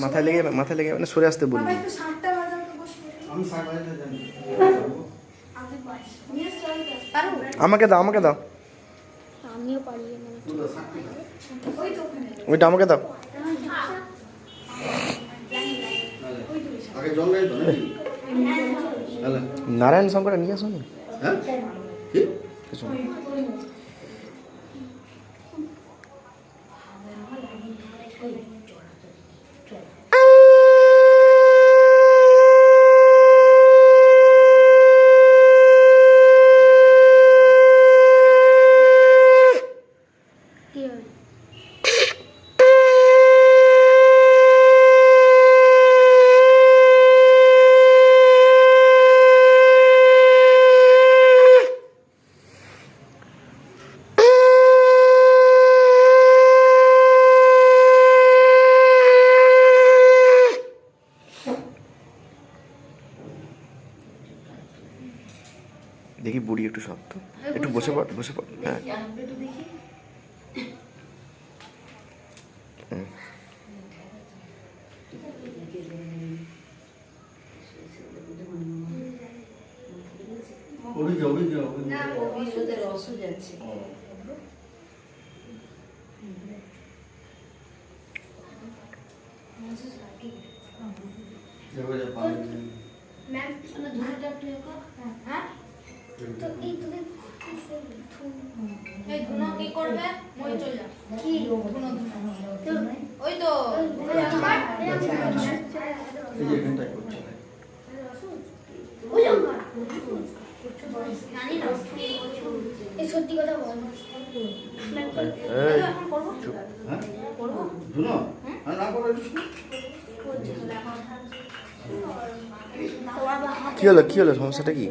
মাথায় লেগে মানে সরে আসতে বলবি। আমাকে দাও ওইটা আমাকে দাও। নারায়ণ শঙ্কর নিয়ে আসো না। দেখি বুড়ি একটু শক্ত, একটু বসে পড়। হ্যাঁ সত্যি কথা বল। কি হলো সমস্যাটা কি?